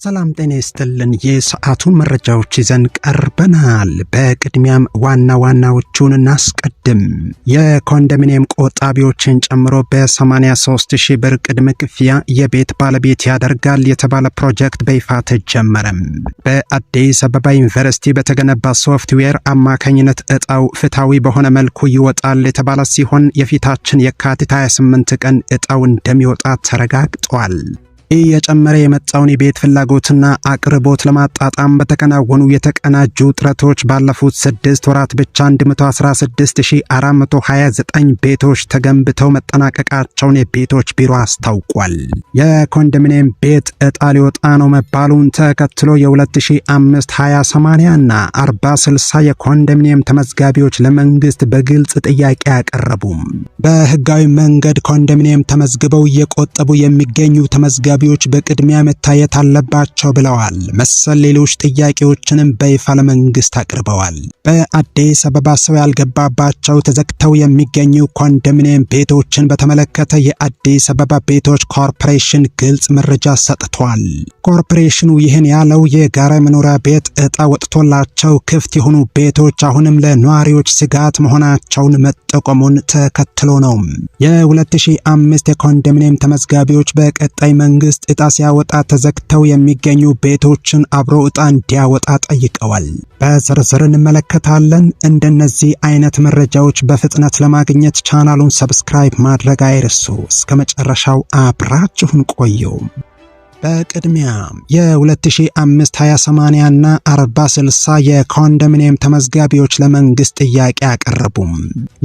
ሰላም ጤና ይስጥልን። የሰዓቱን መረጃዎች ይዘን ቀርበናል። በቅድሚያም ዋና ዋናዎቹን እናስቀድም። የኮንዶሚኒየም ቆጣቢዎችን ጨምሮ በ83,000 ብር ቅድመ ክፍያ የቤት ባለቤት ያደርጋል የተባለ ፕሮጀክት በይፋ ተጀመረ። በአዲስ አበባ ዩኒቨርሲቲ በተገነባ ሶፍትዌር አማካኝነት እጣው ፍትሃዊ በሆነ መልኩ ይወጣል የተባለ ሲሆን የፊታችን የካቲት 28 ቀን እጣው እንደሚወጣ ተረጋግጧል። እየጨመረ የመጣውን የቤት ፍላጎትና አቅርቦት ለማጣጣም በተከናወኑ የተቀናጁ ጥረቶች ባለፉት 6 ወራት ብቻ 116429 ቤቶች ተገንብተው መጠናቀቃቸውን የቤቶች ቢሮ አስታውቋል። የኮንዶሚኒየም ቤት እጣ ሊወጣ ነው መባሉን ተከትሎ የ2005 20/80 እና 40/60 የኮንዶሚኒየም ተመዝጋቢዎች ለመንግስት በግልጽ ጥያቄ አቀረቡ። በህጋዊ መንገድ ኮንዶሚኒየም ተመዝግበው እየቆጠቡ የሚገኙ ተመዝጋቢዎች በቅድሚያ መታየት አለባቸው ብለዋል። መሰል ሌሎች ጥያቄዎችንም በይፋ ለመንግስት አቅርበዋል። በአዲስ አበባ ሰው ያልገባባቸው ተዘግተው የሚገኙ ኮንዶሚኒየም ቤቶችን በተመለከተ የአዲስ አበባ ቤቶች ኮርፖሬሽን ግልጽ መረጃ ሰጥቷል። ኮርፖሬሽኑ ይህን ያለው የጋራ መኖሪያ ቤት እጣ ወጥቶላቸው ክፍት የሆኑ ቤቶች አሁንም ለነዋሪዎች ስጋት መሆናቸውን መጠቆሙን ተከትሎ ነው። የ2005 የኮንዶሚኒየም ተመዝጋቢዎች በቀጣይ መንግስት እጣ ሲያወጣ ተዘግተው የሚገኙ ቤቶችን አብሮ እጣ እንዲያወጣ ጠይቀዋል። በዝርዝር እንመለከታለን። እንደነዚህ አይነት መረጃዎች በፍጥነት ለማግኘት ቻናሉን ሰብስክራይብ ማድረግ አይርሱ። እስከ መጨረሻው አብራችሁን ቆዩ። በቅድሚያ የ2005 20/80 እና 40/60 የኮንዶሚኒየም ተመዝጋቢዎች ለመንግስት ጥያቄ አቀረቡ።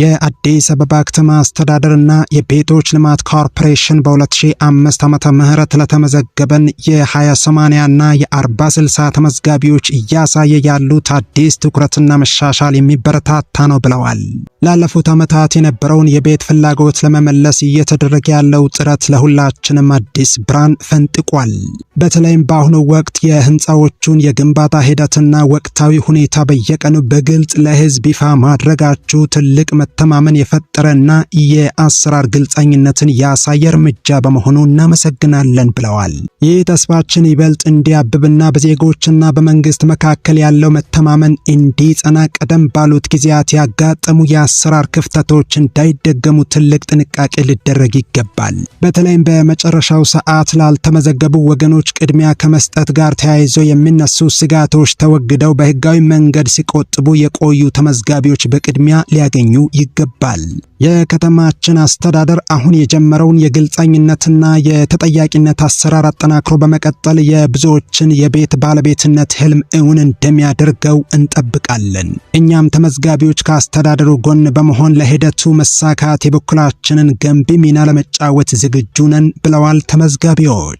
የአዲስ አበባ ከተማ አስተዳደርና የቤቶች ልማት ኮርፖሬሽን በ2005 ዓመተ ምህረት ለተመዘገበን የ20/80 እና የ40/60 ተመዝጋቢዎች እያሳየ ያሉት አዲስ ትኩረትና መሻሻል የሚበረታታ ነው ብለዋል። ላለፉት ዓመታት የነበረውን የቤት ፍላጎት ለመመለስ እየተደረገ ያለው ጥረት ለሁላችንም አዲስ ብርሃን ፈንጥቋል። በተለይም በአሁኑ ወቅት የህንፃዎቹን የግንባታ ሂደትና ወቅታዊ ሁኔታ በየቀኑ በግልጽ ለህዝብ ይፋ ማድረጋችሁ ትልቅ መተማመን የፈጠረና የአሰራር ግልጸኝነትን ያሳየ እርምጃ በመሆኑ እናመሰግናለን ብለዋል። ይህ ተስፋችን ይበልጥ እንዲያብብና በዜጎችና በመንግስት መካከል ያለው መተማመን እንዲጸና ቀደም ባሉት ጊዜያት ያጋጠሙ የአሰራር ክፍተቶች እንዳይደገሙ ትልቅ ጥንቃቄ ሊደረግ ይገባል። በተለይም በመጨረሻው ሰዓት ላልተመዘገቡ ወገኖች ቅድሚያ ከመስጠት ጋር ተያይዞ የሚነሱ ስጋቶች ተወግደው በህጋዊ መንገድ ሲቆጥቡ የቆዩ ተመዝጋቢዎች በቅድሚያ ሊያገኙ ይገባል። የከተማችን አስተዳደር አሁን የጀመረውን የግልጸኝነትና የተጠያቂነት አሰራር አጠናክሮ በመቀጠል የብዙዎችን የቤት ባለቤትነት ህልም እውን እንደሚያደርገው እንጠብቃለን። እኛም ተመዝጋቢዎች ከአስተዳደሩ ጎን በመሆን ለሂደቱ መሳካት የበኩላችንን ገንቢ ሚና ለመጫወት ዝግጁ ነን ብለዋል ተመዝጋቢዎች።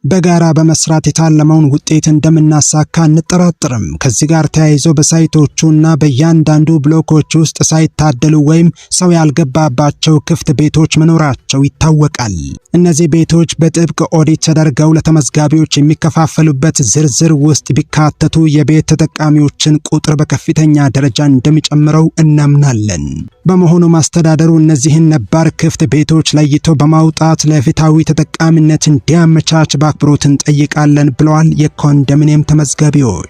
በጋራ በመስራት የታለመውን ውጤት እንደምናሳካ እንጠራጠርም። ከዚህ ጋር ተያይዞ በሳይቶቹና በእያንዳንዱ ብሎኮች ውስጥ ሳይታደሉ ወይም ሰው ያልገባባቸው ክፍት ቤቶች መኖራቸው ይታወቃል። እነዚህ ቤቶች በጥብቅ ኦዲት ተደርገው ለተመዝጋቢዎች የሚከፋፈሉበት ዝርዝር ውስጥ ቢካተቱ የቤት ተጠቃሚዎችን ቁጥር በከፍተኛ ደረጃ እንደሚጨምረው እናምናለን። በመሆኑም አስተዳደሩ እነዚህን ነባር ክፍት ቤቶች ለይቶ በማውጣት ለፍትሃዊ ተጠቃሚነት እንዲያመቻች በአክብሮት እንጠይቃለን ብለዋል የኮንዶሚኒየም ተመዝጋቢዎች።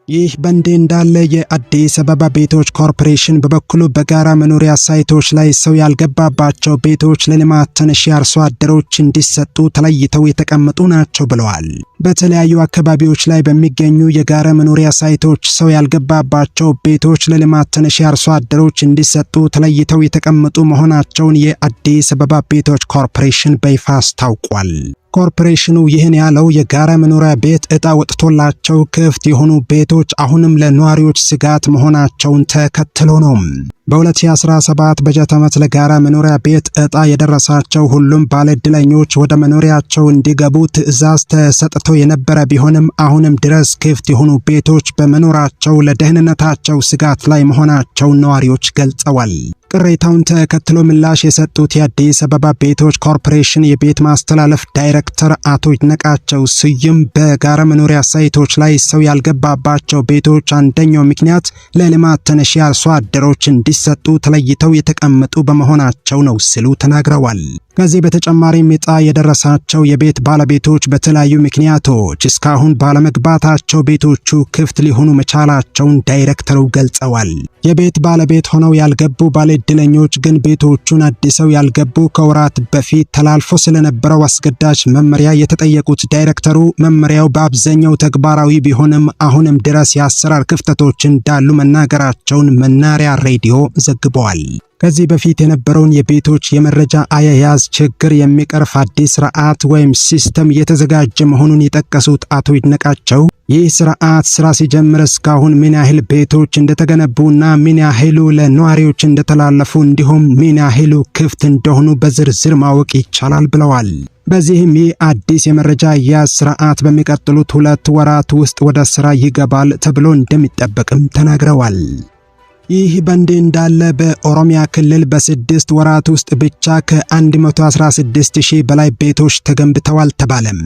ይህ በእንዲህ እንዳለ የአዲስ አበባ ቤቶች ኮርፖሬሽን በበኩሉ በጋራ መኖሪያ ሳይቶች ላይ ሰው ያልገባባቸው ቤቶች ለልማት ተነሺ አርሶ አደሮች እንዲሰጡ ተለይተው የተቀመጡ ናቸው ብለዋል። በተለያዩ አካባቢዎች ላይ በሚገኙ የጋራ መኖሪያ ሳይቶች ሰው ያልገባባቸው ቤቶች ለልማት ተነሺ አርሶ አደሮች እንዲሰጡ ተለይተው የተቀመጡ መሆናቸውን የአዲስ አበባ ቤቶች ኮርፖሬሽን በይፋ አስታውቋል። ኮርፖሬሽኑ ይህን ያለው የጋራ መኖሪያ ቤት እጣ ወጥቶላቸው ክፍት የሆኑ ቤቶች አሁንም ለነዋሪዎች ስጋት መሆናቸውን ተከትሎ ነው። በ2017 በጀት ዓመት ለጋራ መኖሪያ ቤት እጣ የደረሳቸው ሁሉም ባለዕድለኞች ወደ መኖሪያቸው እንዲገቡ ትዕዛዝ ተሰጥተው የነበረ ቢሆንም አሁንም ድረስ ክፍት የሆኑ ቤቶች በመኖራቸው ለደህንነታቸው ስጋት ላይ መሆናቸውን ነዋሪዎች ገልጸዋል። ቅሬታውን ተከትሎ ምላሽ የሰጡት የአዲስ አበባ ቤቶች ኮርፖሬሽን የቤት ማስተላለፍ ዳይሬክተር አቶ ይድነቃቸው ስዩም በጋራ መኖሪያ ሳይቶች ላይ ሰው ያልገባባቸው ቤቶች አንደኛው ምክንያት ለልማት ተነሺ አርሶ አደሮች እንዲሰጡ ተለይተው የተቀመጡ በመሆናቸው ነው ሲሉ ተናግረዋል። ከዚህ በተጨማሪም ዕጣ የደረሳቸው የቤት ባለቤቶች በተለያዩ ምክንያቶች እስካሁን ባለመግባታቸው ቤቶቹ ክፍት ሊሆኑ መቻላቸውን ዳይሬክተሩ ገልጸዋል። የቤት ባለቤት ሆነው ያልገቡ ባለዕድለኞች ግን ቤቶቹን አድሰው ያልገቡ ከወራት በፊት ተላልፎ ስለነበረው አስገዳጅ መመሪያ የተጠየቁት ዳይሬክተሩ መመሪያው በአብዛኛው ተግባራዊ ቢሆንም አሁንም ድረስ የአሰራር ክፍተቶች እንዳሉ መናገራቸውን መናሪያ ሬዲዮ ዘግበዋል። ከዚህ በፊት የነበረውን የቤቶች የመረጃ አያያዝ ችግር የሚቀርፍ አዲስ ስርዓት ወይም ሲስተም እየተዘጋጀ መሆኑን የጠቀሱት አቶ ይድነቃቸው ይህ ስርዓት ስራ ሲጀምር እስካሁን ምን ያህል ቤቶች እንደተገነቡና ምን ያህሉ ለነዋሪዎች እንደተላለፉ እንዲሁም ምን ያህሉ ክፍት እንደሆኑ በዝርዝር ማወቅ ይቻላል ብለዋል። በዚህም ይህ አዲስ የመረጃ አያያዝ ስርዓት በሚቀጥሉት 2 ወራት ውስጥ ወደ ስራ ይገባል ተብሎ እንደሚጠበቅም ተናግረዋል። ይህ በእንዲህ እንዳለ በኦሮሚያ ክልል በ6 ወራት ውስጥ ብቻ ከ116,000 በላይ ቤቶች ተገንብተዋል ተባለም።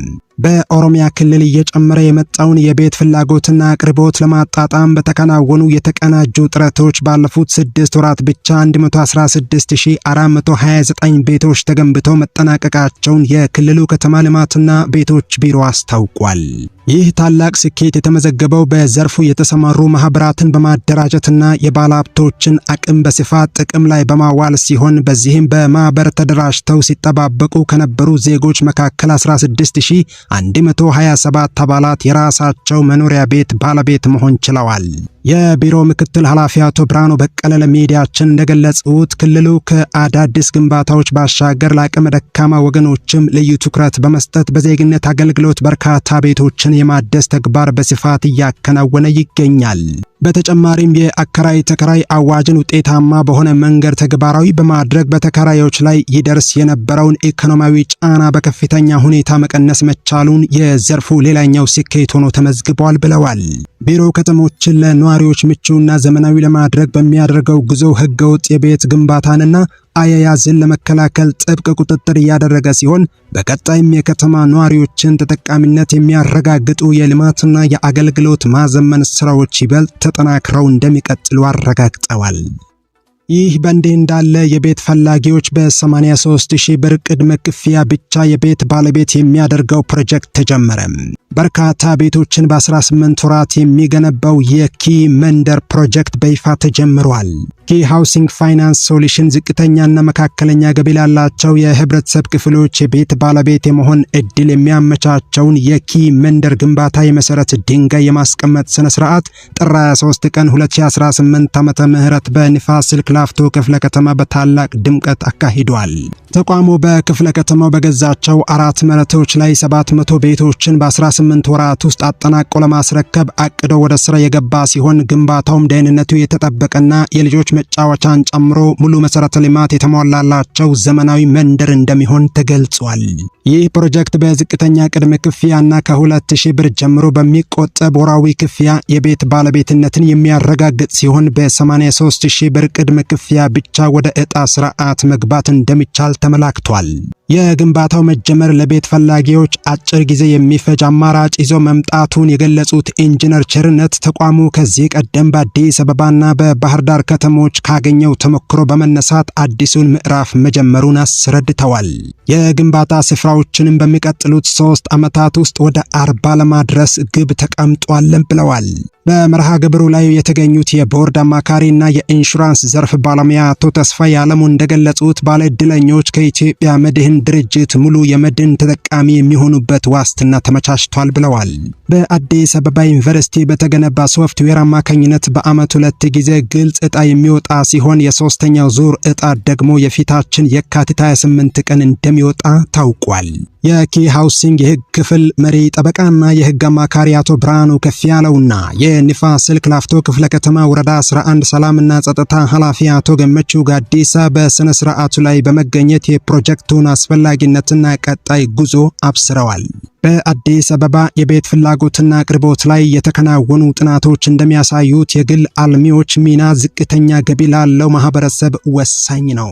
በኦሮሚያ ክልል እየጨመረ የመጣውን የቤት ፍላጎትና አቅርቦት ለማጣጣም በተከናወኑ የተቀናጁ ጥረቶች ባለፉት 6 ወራት ብቻ 116,429 ቤቶች ተገንብተው መጠናቀቃቸውን የክልሉ ከተማ ልማትና ቤቶች ቢሮ አስታውቋል። ይህ ታላቅ ስኬት የተመዘገበው በዘርፉ የተሰማሩ ማህበራትን በማደራጀትና የባለሀብቶችን አቅም በስፋት ጥቅም ላይ በማዋል ሲሆን በዚህም በማህበር ተደራጅተው ሲጠባበቁ ከነበሩ ዜጎች መካከል 16,127 አባላት የራሳቸው መኖሪያ ቤት ባለቤት መሆን ችለዋል። የቢሮ ምክትል ኃላፊ አቶ ብርሃኑ በቀለ ለሚዲያችን እንደገለጹት ክልሉ ከአዳዲስ ግንባታዎች ባሻገር ለአቅመ ደካማ ወገኖችም ልዩ ትኩረት በመስጠት በዜግነት አገልግሎት በርካታ ቤቶችን የማደስ ተግባር በስፋት እያከናወነ ይገኛል። በተጨማሪም የአከራይ ተከራይ አዋጅን ውጤታማ በሆነ መንገድ ተግባራዊ በማድረግ በተከራዮች ላይ ይደርስ የነበረውን ኢኮኖሚያዊ ጫና በከፍተኛ ሁኔታ መቀነስ መቻሉን የዘርፉ ሌላኛው ስኬት ሆኖ ተመዝግቧል ብለዋል። ቢሮው ከተሞችን ለነዋሪዎች ምቹና ዘመናዊ ለማድረግ በሚያደርገው ጉዞ ህገወጥ የቤት ግንባታንና አያያዝን ለመከላከል ጥብቅ ቁጥጥር እያደረገ ሲሆን በቀጣይም የከተማ ነዋሪዎችን ተጠቃሚነት የሚያረጋግጡ የልማትና የአገልግሎት ማዘመን ስራዎች ይበልጥ ተጠናክረው እንደሚቀጥሉ አረጋግጠዋል። ይህ በእንዲህ እንዳለ የቤት ፈላጊዎች በ83,000 ብር ቅድመ ክፍያ ብቻ የቤት ባለቤት የሚያደርገው ፕሮጀክት ተጀመረ። በርካታ ቤቶችን በ18 ወራት የሚገነባው የኪ መንደር ፕሮጀክት በይፋ ተጀምሯል። ኪ ሃውሲንግ ፋይናንስ ሶሉሽን ዝቅተኛና መካከለኛ ገቢ ላላቸው የህብረተሰብ ክፍሎች የቤት ባለቤት የመሆን እድል የሚያመቻቸውን የኪ መንደር ግንባታ የመሰረት ድንጋይ የማስቀመጥ ስነ ስርዓት ጥር 23 ቀን 2018 ዓመተ ምህረት በንፋስ ስልክ ላፍቶ ክፍለ ከተማ በታላቅ ድምቀት አካሂዷል። ተቋሙ በክፍለ ከተማው በገዛቸው 4 መሬቶች ላይ 700 ቤቶችን በ18 ወራት ውስጥ አጠናቆ ለማስረከብ አቅዶ ወደ ስራ የገባ ሲሆን ግንባታውም ደህንነቱ የተጠበቀና የልጆች መጫወቻን ጨምሮ ሙሉ መሰረተ ልማት የተሟላላቸው ዘመናዊ መንደር እንደሚሆን ተገልጿል። ይህ ፕሮጀክት በዝቅተኛ ቅድመ ክፍያና ከ2,000 ብር ጀምሮ በሚቆጠብ ወራዊ ክፍያ የቤት ባለቤትነትን የሚያረጋግጥ ሲሆን በ83,000 ብር ቅድመ ክፍያ ብቻ ወደ ዕጣ ስርዓት መግባት እንደሚቻል ተመላክቷል። የግንባታው መጀመር ለቤት ፈላጊዎች አጭር ጊዜ የሚፈጅ አማራጭ ይዞ መምጣቱን የገለጹት ኢንጂነር ቸርነት ተቋሙ ከዚህ ቀደም በአዲስ አበባና በባህር ዳር ከተሞች ካገኘው ተሞክሮ በመነሳት አዲሱን ምዕራፍ መጀመሩን አስረድተዋል። የግንባታ ስፍራዎችንም በሚቀጥሉት 3 ዓመታት ውስጥ ወደ 40 ለማድረስ ግብ ተቀምጧል ብለዋል። በመርሃ ግብሩ ላይ የተገኙት የቦርድ አማካሪና የኢንሹራንስ ዘርፍ ባለሙያ አቶ ተስፋ ያለሙ እንደገለጹት ባለዕድለኞች ከኢትዮጵያ መድህን ድርጅት ሙሉ የመድን ተጠቃሚ የሚሆኑበት ዋስትና ተመቻችቷል ብለዋል። በአዲስ አበባ ዩኒቨርሲቲ በተገነባ ሶፍትዌር አማካኝነት በአመት 2 ጊዜ ግልጽ ዕጣ የሚወጣ ሲሆን የሶስተኛው ዙር ዕጣ ደግሞ የፊታችን የካቲት 28 ቀን እንደሚወጣ ታውቋል። የኪ ሃውሲንግ የህግ ክፍል መሪ ጠበቃና የህግ አማካሪ አቶ ብርሃኑ ከፍያለውና የንፋስ ስልክ ላፍቶ ክፍለ ከተማ ወረዳ 11 ሰላምና ጸጥታ ኃላፊ አቶ ገመቹ ጋዲሳ በስነ ስርዓቱ ላይ በመገኘት የፕሮጀክቱን አስፈላጊነትና ቀጣይ ጉዞ አብስረዋል። በአዲስ አበባ የቤት ፍላጎትና አቅርቦት ላይ የተከናወኑ ጥናቶች እንደሚያሳዩት የግል አልሚዎች ሚና ዝቅተኛ ገቢ ላለው ማህበረሰብ ወሳኝ ነው።